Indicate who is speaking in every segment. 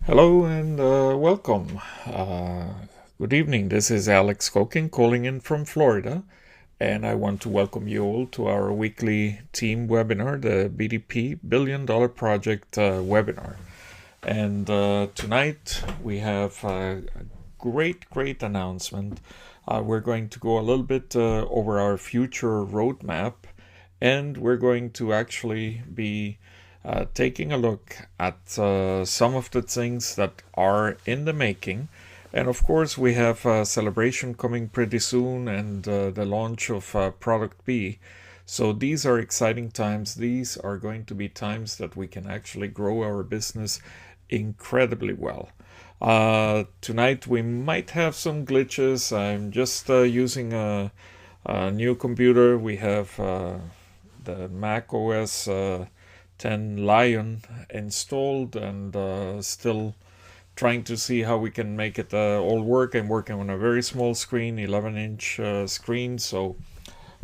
Speaker 1: Hello and welcome. Good evening. This is Alex Kokin calling in from Florida, and I want to welcome you all to our weekly team webinar, the BDP Billion Dollar Project webinar. And tonight we have a great announcement. We're going to go a little bit over our future roadmap, and we're going to actually be taking a look at some of the things that are in the making. And of course, we have a celebration coming pretty soon and the launch of Product B. So these are exciting times. These are going to be times that we can actually grow our business incredibly well. Tonight we might have some glitches. I'm just using a new computer. We have the Mac OS 10 Lion installed and still trying to see how we can make it all work. I'm working on a very small screen, 11-inch screen, so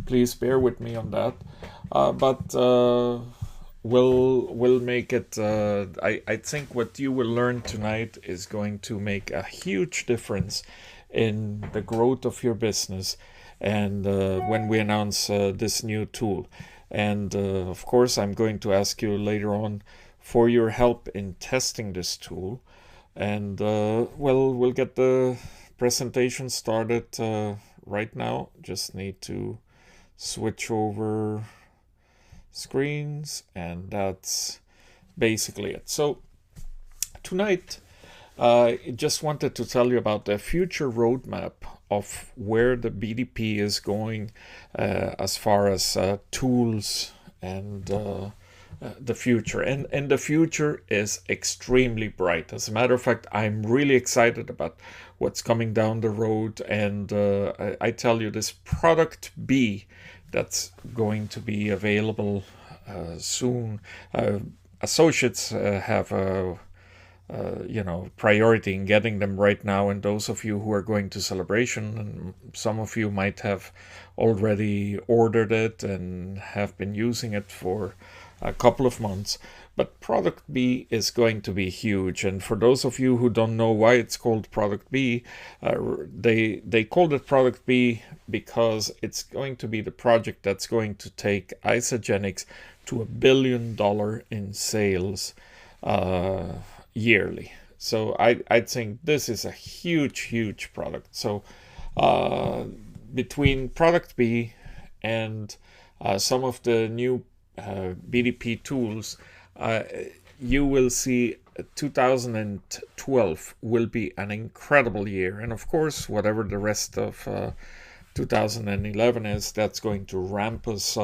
Speaker 1: please bear with me on that. But we'll make it. I think what you will learn tonight is going to make a huge difference in the growth of your business, and when we announce this new tool. And of course, I'm going to ask you later on for your help in testing this tool. And we'll get the presentation started right now. Just need to switch over screens, and that's basically it. So tonight, I just wanted to tell you about the future roadmap of where the BDP is going as far as tools and the future. And the future is extremely bright. As a matter of fact, I'm really excited about what's coming down the road. And I tell you, this Product B that's going to be available soon. Associates have a priority in getting them right now. And those of you who are going to celebration, and some of you might have already ordered it and have been using it for a couple of months. But Product B is going to be huge. And for those of you who don't know why it's called Product B, they called it Product B because it's going to be the project that's going to take Isagenix to $1 billion in sales yearly. So I think this is a huge product. So between Product B and some of the new BDP tools, you will see 2012 will be an incredible year. And of course, whatever the rest of 2011 is, that's going to ramp us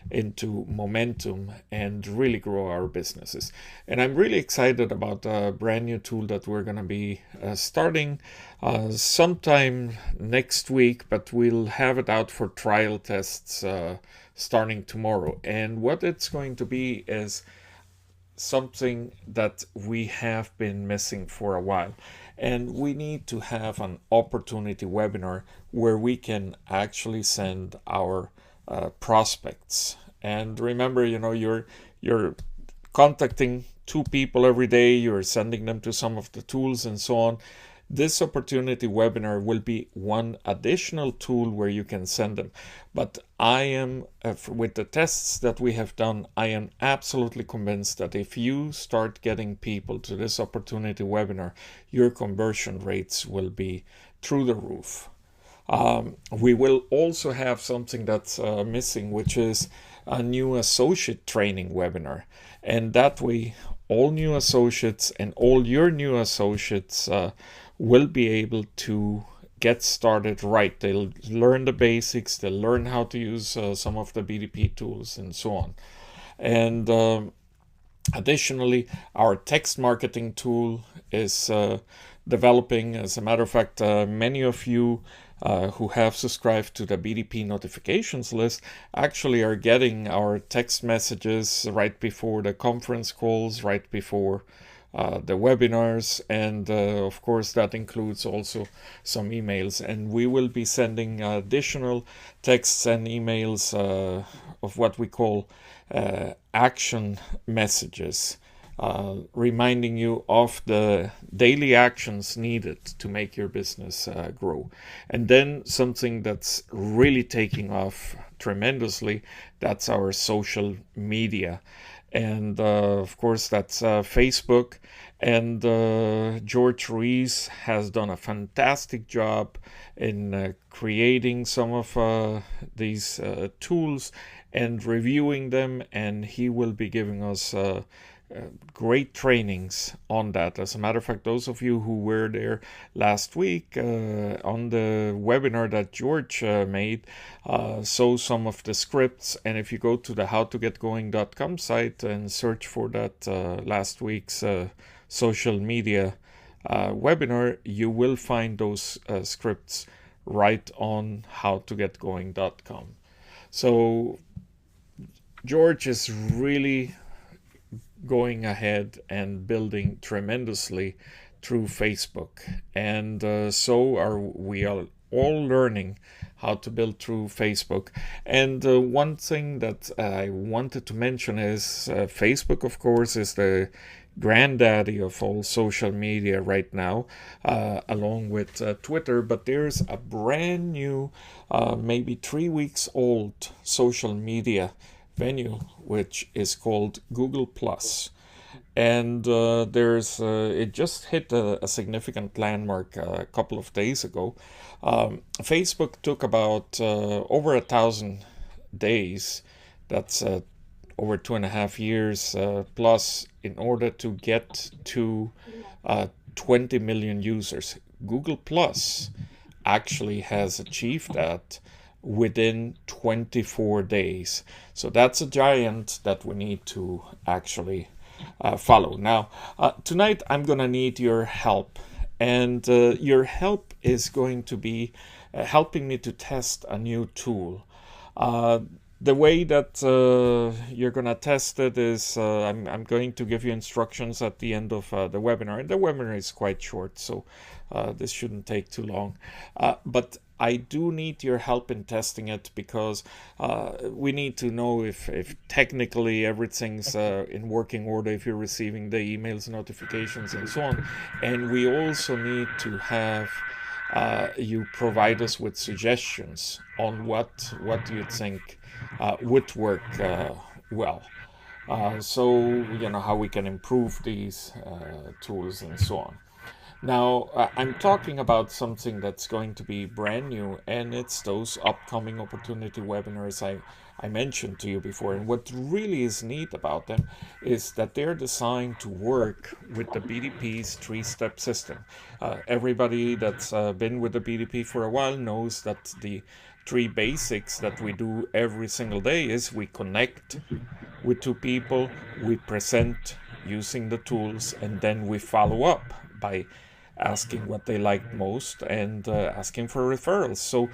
Speaker 1: into momentum and really grow our businesses. And I'm really excited about a brand new tool that we're going to be starting sometime next week, but we'll have it out for trial tests starting tomorrow. And what it's going to be is something that we have been missing for a while. And we need to have an opportunity webinar where we can actually send our prospects. And remember, you're contacting 2 people every day, you're sending them to some of the tools and so on. This opportunity webinar will be one additional tool where you can send them. But I am, with the tests that we have done, I am absolutely convinced that if you start getting people to this opportunity webinar, your conversion rates will be through the roof. We will also have something that's missing, which is a new associate training webinar. And that way, all new associates and all your new associates will be able to get started right. They'll learn the basics, they'll learn how to use some of the BDP tools and so on. And additionally, our text marketing tool is developing. As a matter of fact, many of you who have subscribed to the BDP notifications list actually are getting our text messages right before the conference calls, right before the webinars, and of course that includes also some emails. And we will be sending additional texts and emails of what we call action messages reminding you of the daily actions needed to make your business grow. And then something that's really taking off tremendously, that's our social media. And of course, that's Facebook. And George Rees has done a fantastic job in creating some of these tools and reviewing them, and he will be giving us great trainings on that. As a matter of fact, those of you who were there last week on the webinar that George made saw some of the scripts. And if you go to the howtogetgoing.com site and search for that last week's social media webinar, you will find those scripts right on howtogetgoing.com. So George is really going ahead and building tremendously through Facebook, and so are we all learning how to build through Facebook. And one thing that I wanted to mention is Facebook, of course, is the granddaddy of all social media right now, along with Twitter. But there's a brand new, maybe 3 weeks old social media venue, which is called Google Plus. And there's it just hit a significant landmark a couple of days ago. Facebook took about over 1,000 days, that's over 2.5 years plus, in order to get to 20 million users. Google Plus actually has achieved that within 24 days. So that's a giant that we need to actually follow. Now, tonight I'm going to need your help. And your help is going to be helping me to test a new tool. The way that you're going to test it is I'm going to give you instructions at the end of the webinar. And the webinar is quite short, so this shouldn't take too long. But I do need your help in testing it, because we need to know if technically everything's in working order, if you're receiving the emails, notifications, and so on. And we also need to have you provide us with suggestions on what you think would work well. So, you know, how we can improve these tools and so on. Now, I'm talking about something that's going to be brand new, and it's those upcoming opportunity webinars I mentioned to you before. And what really is neat about them is that they're designed to work with the BDP's three-step system. Everybody that's been with the BDP for a while knows that the three basics that we do every single day is we connect with two people, we present using the tools, and then we follow up by asking what they liked most and asking for referrals. So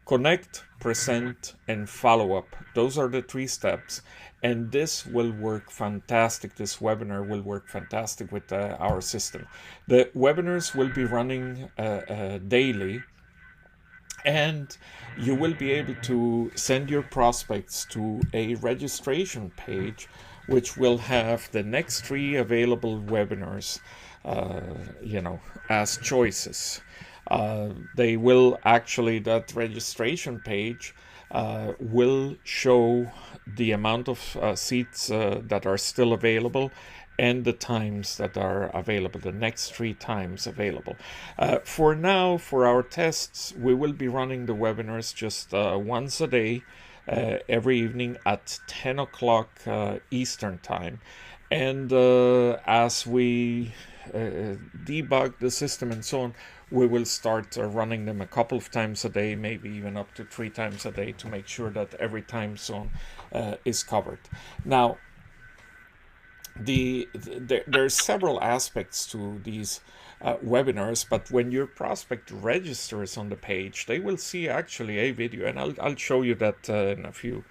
Speaker 1: connect, present, and follow up. Those are the 3 steps. And this will work fantastic. This webinar will work fantastic with our system. The webinars will be running daily. And you will be able to send your prospects to a registration page, which will have the next 3 available webinars as choices. They will actually, that registration page will show the amount of seats that are still available and the times that are available, the next 3 times available. For now, for our tests, we will be running the webinars just once a day, every evening at 10 o'clock Eastern time. And as we debug the system and so on, we will start running them a couple of times a day, maybe even up to 3 times a day, to make sure that every time zone is covered. Now, there's several aspects to these webinars, but when your prospect registers on the page, they will see actually a video, and I'll show you that in a few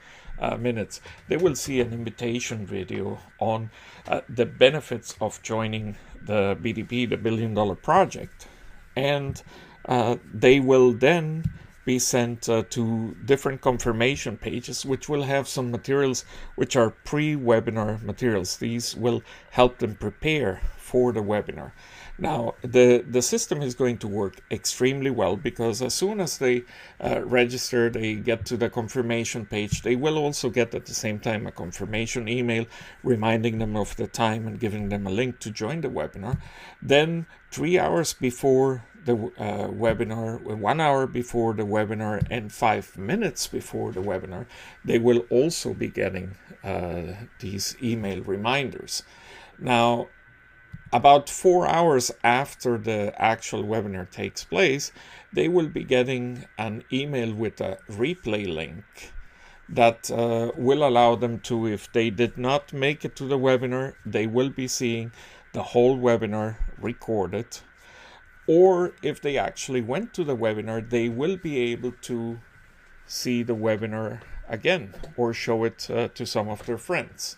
Speaker 1: minutes. They will see an invitation video on the benefits of joining the BDP, the $1 Billion Project, and they will then be sent to different confirmation pages, which will have some materials which are pre-webinar materials. These will help them prepare for the webinar. Now, the system is going to work extremely well, because as soon as they register, they get to the confirmation page, they will also get at the same time a confirmation email reminding them of the time and giving them a link to join the webinar. Then 3 hours before the webinar, 1 hour before the webinar, and 5 minutes before the webinar, they will also be getting these email reminders. Now, about 4 hours after the actual webinar takes place, they will be getting an email with a replay link that will allow them to, if they did not make it to the webinar, they will be seeing the whole webinar recorded. Or if they actually went to the webinar, they will be able to see the webinar again or show it to some of their friends.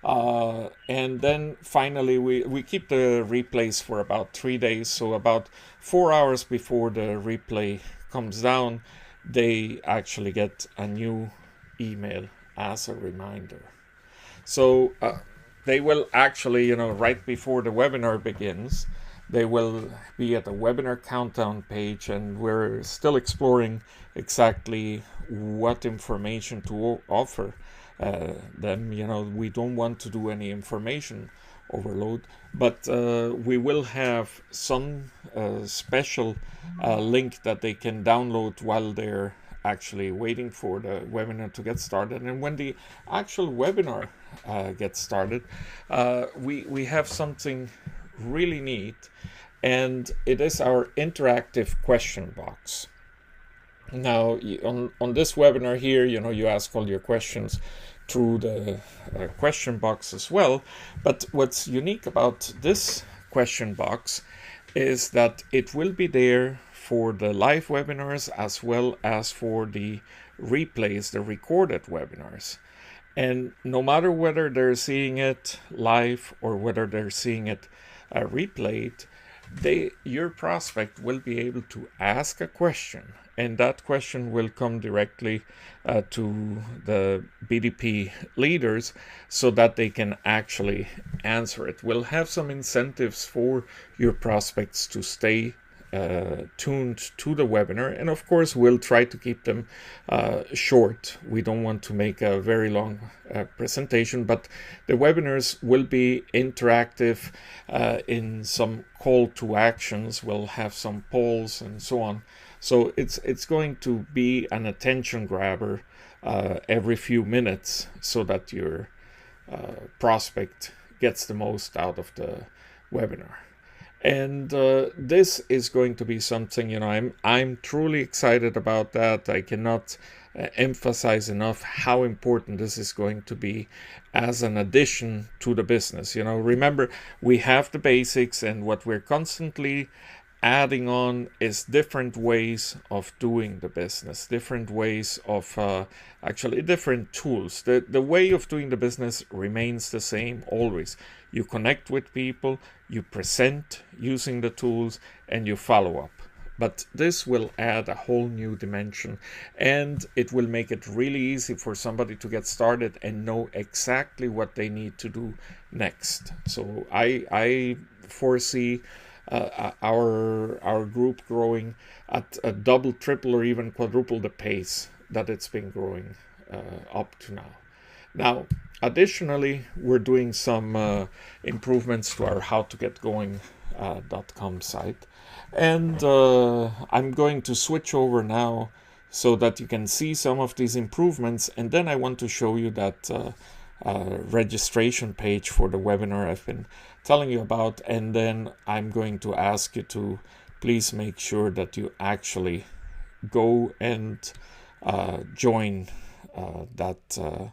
Speaker 1: And then finally, we keep the replays for about 3 days. So about 4 hours before the replay comes down, they actually get a new email as a reminder. So they will actually, right before the webinar begins, they will be at the webinar countdown page, and we're still exploring exactly what information to offer them. We don't want to do any information overload, but we will have some special link that they can download while they're actually waiting for the webinar to get started. And when the actual webinar gets started, we have something really neat, and it is our interactive question box. Now, on this webinar here, you ask all your questions through the question box as well. But what's unique about this question box is that it will be there for the live webinars as well as for the replays, the recorded webinars. And no matter whether they're seeing it live or whether they're seeing it replayed, your prospect will be able to ask a question, and that question will come directly to the BDP leaders so that they can actually answer it. We'll have some incentives for your prospects to stay tuned to the webinar, and of course we'll try to keep them short. We don't want to make a very long presentation, but the webinars will be interactive in some call to actions. We'll have some polls and so on. So it's going to be an attention grabber every few minutes so that your prospect gets the most out of the webinar. And this is going to be something, I'm truly excited about that. I cannot emphasize enough how important this is going to be as an addition to the business. Remember, we have the basics, and what we're constantly adding on is different ways of doing the business, different ways of actually different tools. The way of doing the business remains the same always. You connect with people, you present using the tools, and you follow up. But this will add a whole new dimension, and it will make it really easy for somebody to get started and know exactly what they need to do next. So I foresee our group growing at a double, triple, or even quadruple the pace that it's been growing up to now. Now, additionally, we're doing some improvements to our howtogetgoing.com site, and I'm going to switch over now so that you can see some of these improvements, and then I want to show you that registration page for the webinar I've been telling you about, and then I'm going to ask you to please make sure that you actually go and join that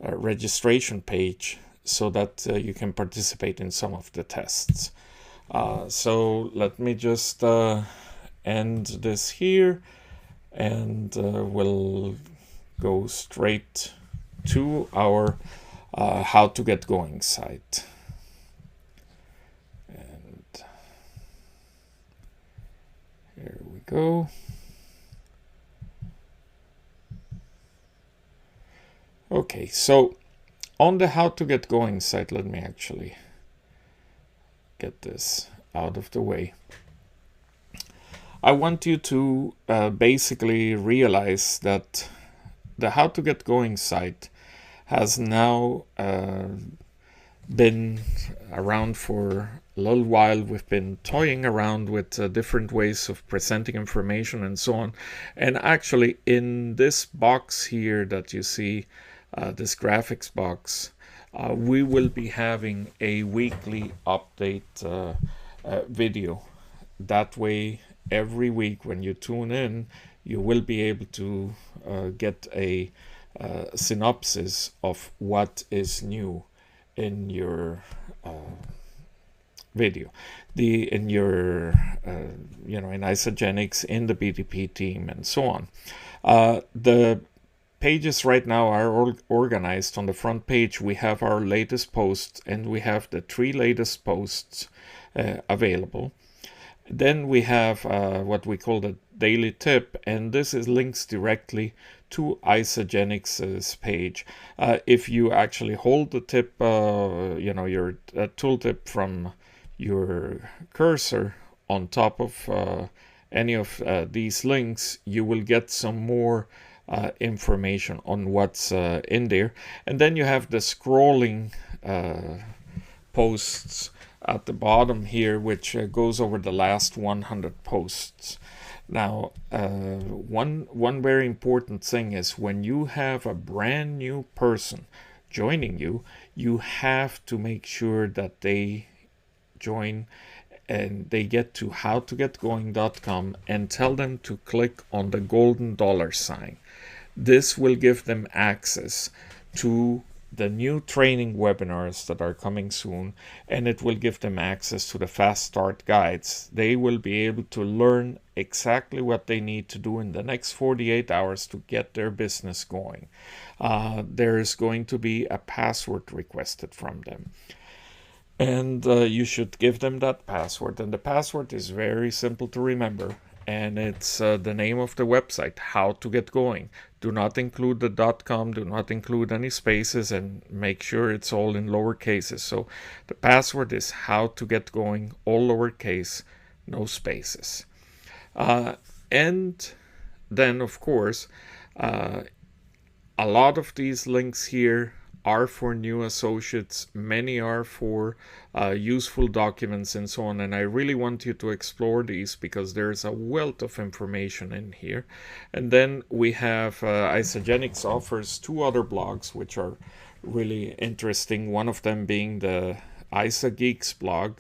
Speaker 1: registration page so that you can participate in some of the tests. So let me just end this here, and we'll go straight to our How to Get Going site. And here we go. Okay, so on the how to get going site, let me actually get this out of the way. I want you to basically realize that the how to get going site has now been around for a little while. We've been toying around with different ways of presenting information and so on. And actually, in this box here that you see, this graphics box, we will be having a weekly update video. That way, every week when you tune in, you will be able to get a synopsis of what is new in your video, in your in Isogenics, in the BDP team, and so on. The pages right now are organized. On the front page we have our latest posts, and we have the 3 latest posts available. Then we have what we call the daily tip, and this is links directly to Isogenics' page. If you actually hold the tip, your tooltip from your cursor on top of any of these links, you will get some more information on what's in there. And then you have the scrolling posts at the bottom here, which goes over the last 100 posts. Now, one very important thing is when you have a brand new person joining you, you have to make sure that they join and they get to howtogetgoing.com and tell them to click on the golden $sign. This will give them access to the new training webinars that are coming soon, and it will give them access to the fast start guides. They will be able to learn exactly what they need to do in the next 48 hours to get their business going. There is going to be a password requested from them, and you should give them that password. And the password is very simple to remember, and it's the name of the website, How to Get Going. Do not include the .com, do not include any spaces, and make sure it's all in lower cases. So the password is How to Get Going, all lowercase, no spaces. And then, of course, a lot of these links here are for new associates. Many are for useful documents and so on. And I really want you to explore these because there's a wealth of information in here. And then we have Isogenics offers 2 other blogs which are really interesting. One of them being the IsoGeeks blog.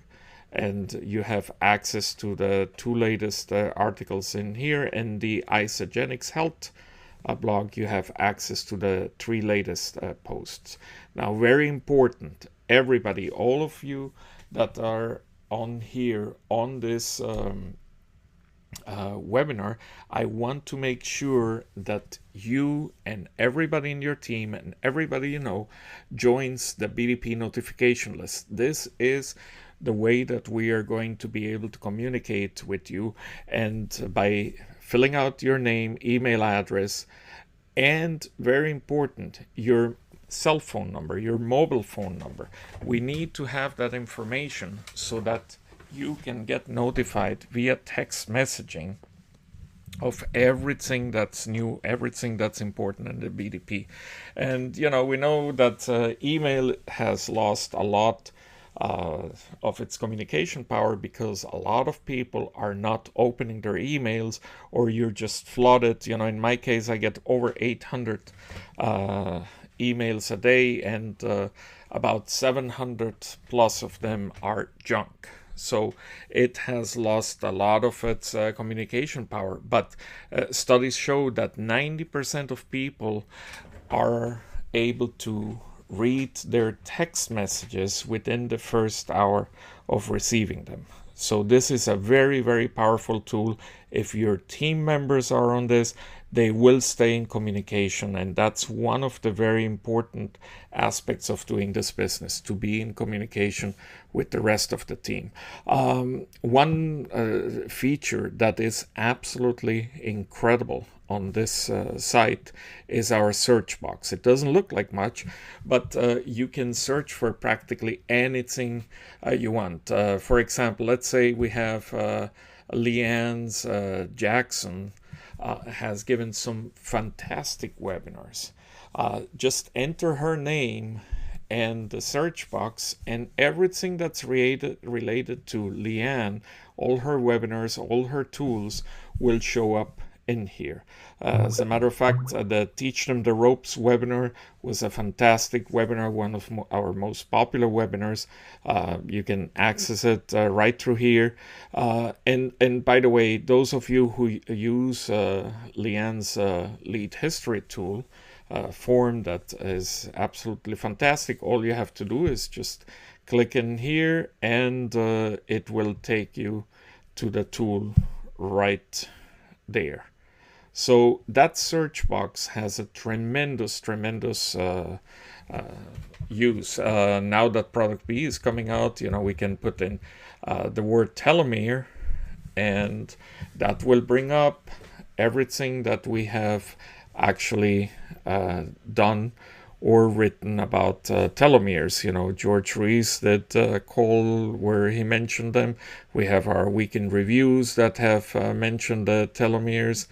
Speaker 1: And you have access to the 2 latest articles in here. And the Isogenics Health blog, you have access to the 3 latest posts. Now, very important, everybody, all of you that are on here on this webinar, I want to make sure that you and everybody in your team and everybody you know joins the BDP notification list. This is the way that we are going to be able to communicate with you, and by filling out your name, email address, and very important, your cell phone number, your mobile phone number. We need to have that information so that you can get notified via text messaging of everything that's new, everything that's important in the BDP. And we know that email has lost a lot of its communication power because a lot of people are not opening their emails, or you're just flooded. In my case, I get over 800 emails a day, and about 700 plus of them are junk. So it has lost a lot of its communication power. But studies show that 90% of people are able to read their text messages within the first hour of receiving them. So this is a very, very powerful tool. If your team members are on this, they will stay in communication. And that's one of the very important aspects of doing this business, to be in communication with the rest of the team. One feature that is absolutely incredible on this site is our search box. It doesn't look like much, but you can search for practically anything you want. For example, let's say we have Leanne's Jackson has given some fantastic webinars. Just enter her name and the search box, and everything that's related to Leanne, all her webinars, all her tools will show up in here. As a matter of fact, the Teach Them the Ropes webinar was a fantastic webinar, one of our most popular webinars. You can access it right through here. And by the way, those of you who use Leanne's Lead History tool, form that is absolutely fantastic, all you have to do is just click in here and it will take you to the tool right there. So that search box has a tremendous use. Now that product B is coming out, we can put in the word telomere, and that will bring up everything that we have actually done or written about telomeres. George Rees did a call where he mentioned them. We have our weekend reviews that have mentioned the telomeres.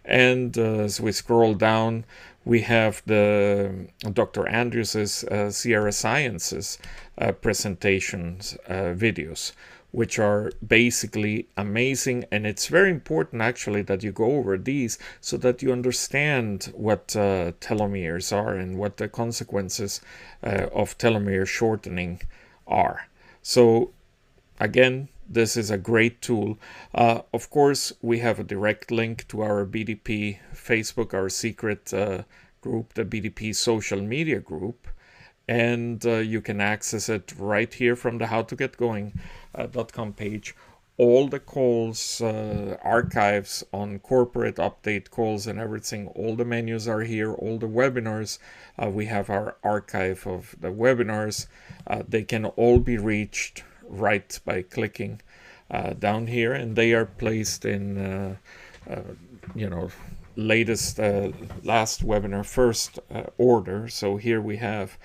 Speaker 1: And as we scroll down, we have the Dr. Andrews's Sierra Sciences presentations videos, which are basically amazing. And it's very important actually that you go over these so that you understand what telomeres are and what the consequences of telomere shortening are. So again, this is a great tool. Of course, we have a direct link to our BDP Facebook, our secret group, the BDP social media group. And you can access it right here from the howtogetgoing.com page. All the calls, archives on corporate update calls and everything, all the menus are here, all the webinars. We have our archive of the webinars. They can all be reached right by clicking down here, and they are placed in latest last webinar first order. So here we have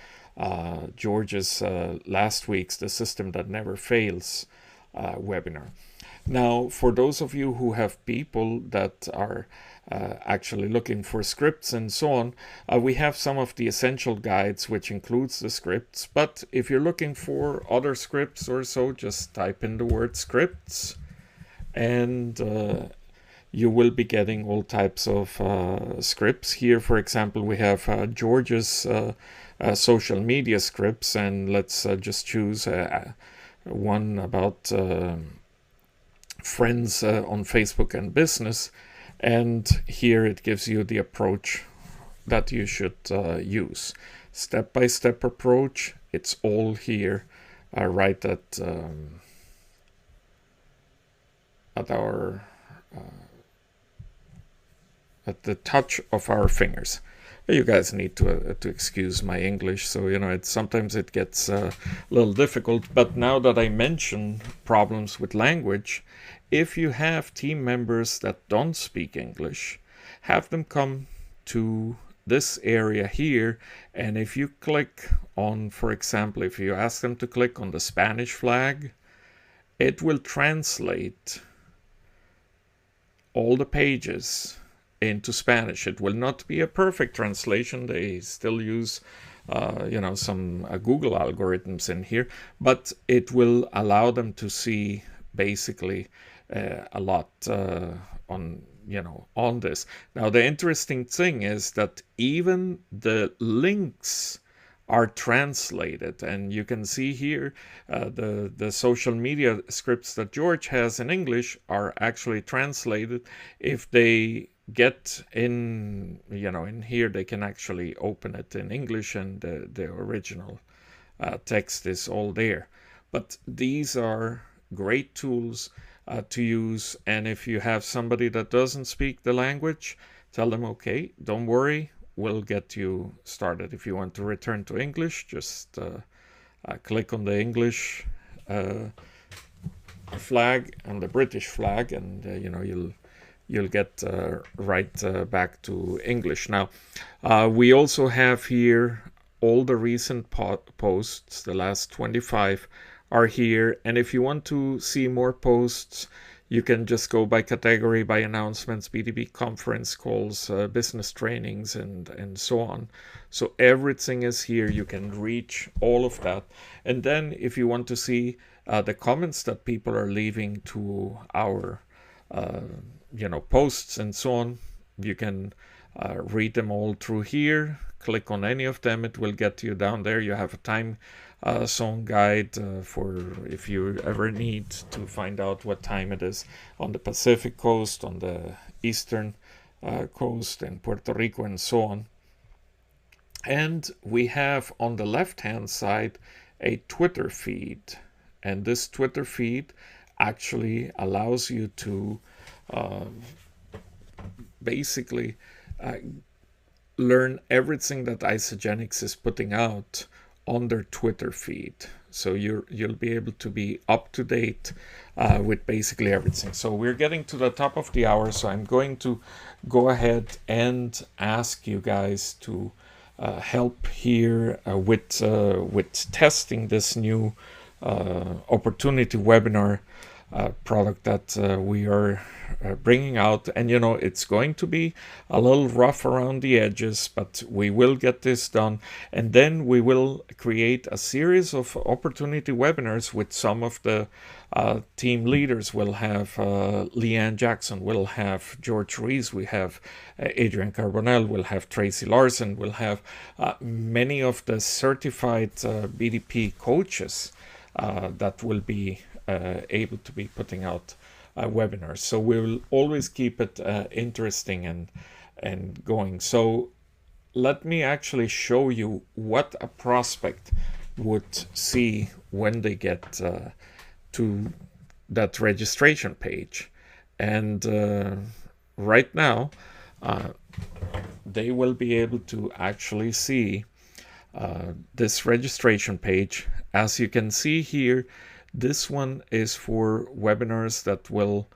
Speaker 1: George's last week's The System That Never Fails webinar. Now, for those of you who have people that are actually looking for scripts and so on, we have some of the essential guides, which includes the scripts. But if you're looking for other scripts or so, just type in the word scripts, and you will be getting all types of scripts. Here, for example, we have George's social media scripts, and let's just choose one about friends on Facebook and business. And here it gives you the approach that you should use. Step-by-step approach. It's all here right at our at the touch of our fingers. You guys need to excuse my English, so sometimes it gets a little difficult. But now that I mention problems with language, if you have team members that don't speak English, have them come to this area here, and if you click on, for example, if you ask them to click on the Spanish flag, it will translate all the pages into Spanish. It will not be a perfect translation. They still use some Google algorithms in here, but it will allow them to see basically a lot on this. Now, the interesting thing is that even the links are translated, and you can see here the social media scripts that George has in English are actually translated. If they get in here, they can actually open it in English, and the original text is all there. But these are great tools to use, and if you have somebody that doesn't speak the language, tell them, okay, don't worry, we'll get you started. If you want to return to English, just click on the English flag and the British flag, and you'll get right back to English. Now, we also have here all the recent posts. The last 25 are here, and if you want to see more posts, you can just go by category, by announcements, BDB conference calls, business trainings, and so on. So everything is here. You can reach all of that. And then if you want to see the comments that people are leaving to our posts and so on, you can read them all through here. Click on any of them, it will get you down there. You have a time zone guide for if you ever need to find out what time it is on the Pacific coast, on the eastern coast, and Puerto Rico, and so on. And we have on the left hand side a Twitter feed, and this Twitter feed actually allows you to basically learn everything that Isagenix is putting out on their Twitter feed. So you'll be able to be up to date with basically everything. So we're getting to the top of the hour, so I'm going to go ahead and ask you guys to help here with testing this new opportunity webinar product that we are bringing out. And it's going to be a little rough around the edges, but we will get this done. And then we will create a series of opportunity webinars with some of the team leaders. We'll have Leanne Jackson, we'll have George Rees, we have Adrian Carbonell, we'll have Tracy Larson, we'll have many of the certified BDP coaches that will be able to be putting out webinars. So we will always keep it interesting and going. So let me actually show you what a prospect would see when they get to that registration page. And right now they will be able to actually see this registration page. As you can see here, this one is for webinars that will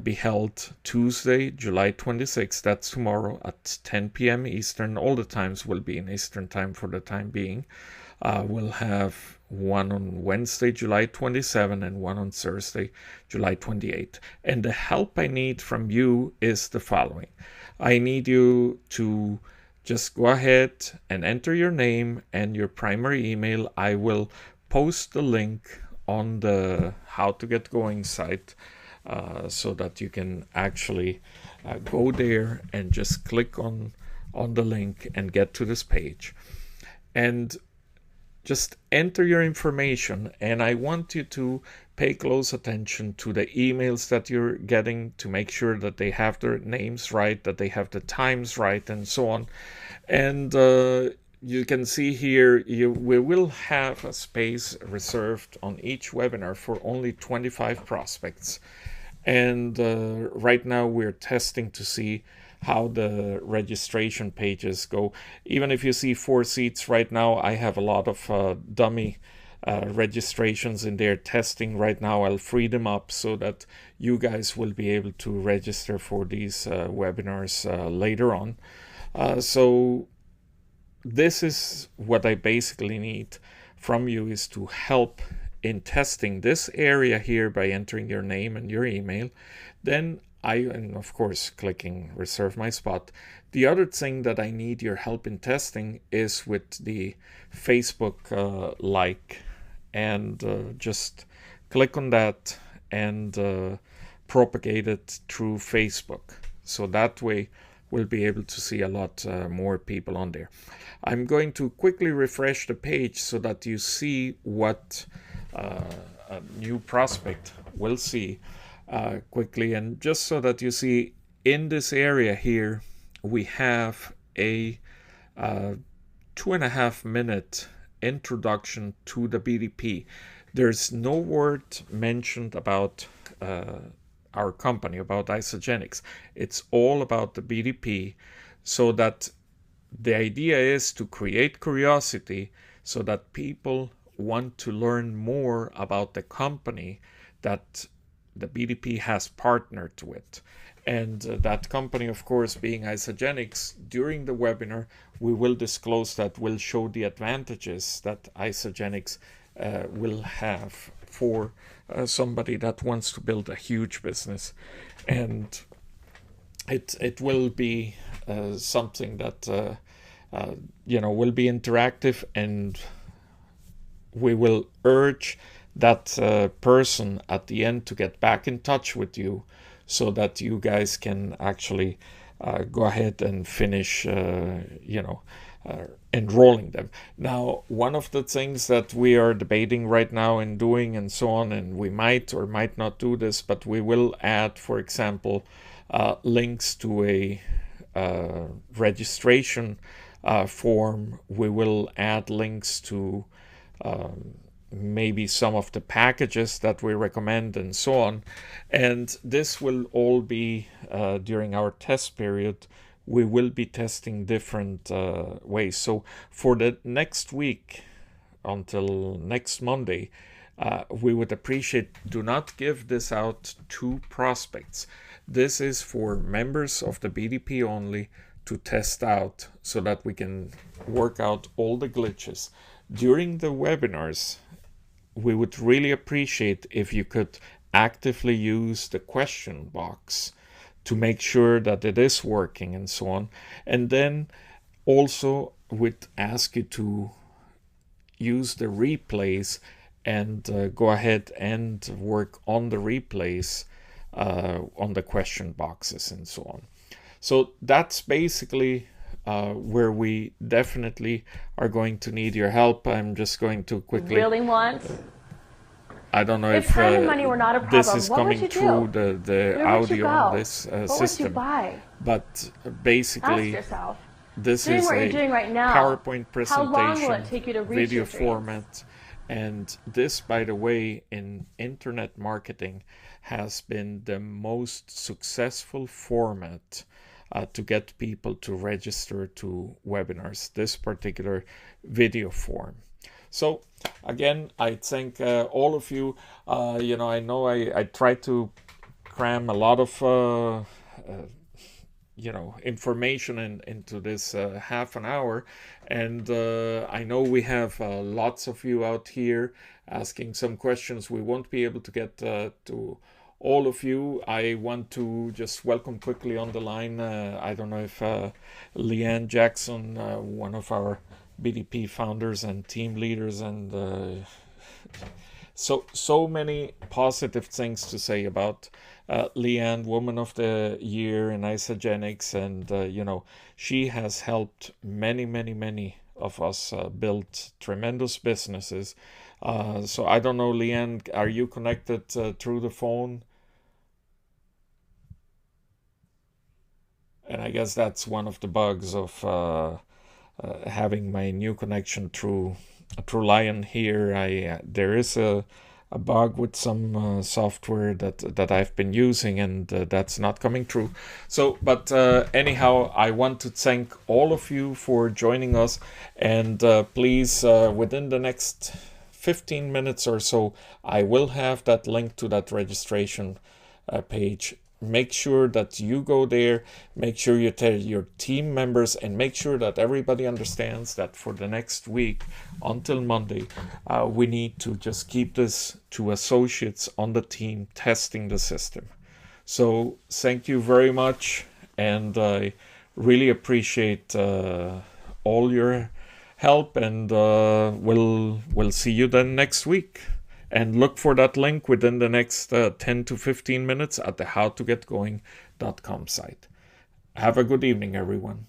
Speaker 1: be held Tuesday, July 26th. That's tomorrow at 10 p.m. Eastern. All the times will be in Eastern time for the time being. We'll have one on Wednesday, July 27, and one on Thursday, July 28. And the help I need from you is the following. I need you to just go ahead and enter your name and your primary email. I will post the link on the How to Get Going site so that you can actually go there and just click on the link and get to this page. And just enter your information, and I want you to pay close attention to the emails that you're getting to make sure that they have their names right, that they have the times right, and so on. And you can see here, we will have a space reserved on each webinar for only 25 prospects. And right now we're testing to see how the registration pages go. Even if you see 4 seats right now, I have a lot of dummy registrations in there testing right now. I'll free them up so that you guys will be able to register for these webinars later on. So this is what I basically need from you, is to help in testing this area here by entering your name and your email. Then and of course clicking reserve my spot. The other thing that I need your help in testing is with the Facebook like, and just click on that and propagate it through Facebook. So that way we'll be able to see a lot more people on there. I'm going to quickly refresh the page so that you see what a new prospect will see quickly. And just so that you see, in this area here, we have a 2.5 minute introduction to the BDP. There's no word mentioned about our company, about Isogenics. It's all about the BDP, so that the idea is to create curiosity so that people want to learn more about the company that the BDP has partnered with. And that company, of course, being Isogenics. During the webinar, we will disclose that, we'll show the advantages that Isogenics will have for somebody that wants to build a huge business. And it will be something that will be interactive, and we will urge that person at the end to get back in touch with you, so that you guys can actually go ahead and finish enrolling them. Now, one of the things that we are debating right now and doing and so on, and we might or might not do this, but we will add, for example, links to a registration form. We will add links to maybe some of the packages that we recommend and so on. And this will all be during our test period. We will be testing different ways. So for the next week, until next Monday, we would appreciate, do not give this out to prospects. This is for members of the BDP only to test out, so that we can work out all the glitches. During the webinars, we would really appreciate if you could actively use the question box to make sure that it is working and so on. And then also would ask you to use the replays and go ahead and work on the replays on the question boxes and so on. So that's basically where we definitely are going to need your help. I'm just going to quickly...
Speaker 2: Really want?
Speaker 1: I don't know if
Speaker 2: time and money were not a problem,
Speaker 1: this is coming through the audio on this system.
Speaker 2: What would you buy?
Speaker 1: But basically,
Speaker 2: ask yourself.
Speaker 1: This
Speaker 2: doing
Speaker 1: is
Speaker 2: what
Speaker 1: a
Speaker 2: you're doing right now,
Speaker 1: PowerPoint
Speaker 2: how long will it
Speaker 1: presentation,
Speaker 2: take you to reach
Speaker 1: video
Speaker 2: your dreams?
Speaker 1: format. And this, by the way, in internet marketing has been the most successful format to get people to register to webinars, this particular video form. So again, I thank all of you. I know I try to cram a lot of information into this half an hour, and I know we have lots of you out here asking some questions. We won't be able to get to all of you. I want to just welcome quickly on the line, I don't know if Leanne Jackson, one of our BDP founders and team leaders, and so many positive things to say about Leanne, Woman of the Year in Isogenics, and she has helped many of us build tremendous businesses. So I don't know, Leanne, are you connected through the phone? And I guess that's one of the bugs of having my new connection through Lion here. There is a bug with some software that I've been using, and that's not coming through. So, but anyhow, I want to thank all of you for joining us, and please, within the next 15 minutes or so, I will have that link to that registration page. Make sure that you go there, make sure you tell your team members, and make sure that everybody understands that for the next week until Monday, we need to just keep this to associates on the team testing the system. So thank you very much, and I really appreciate all your help, and we'll see you then next week. And look for that link within the next 10 to 15 minutes at the howtogetgoing.com site. Have a good evening, everyone.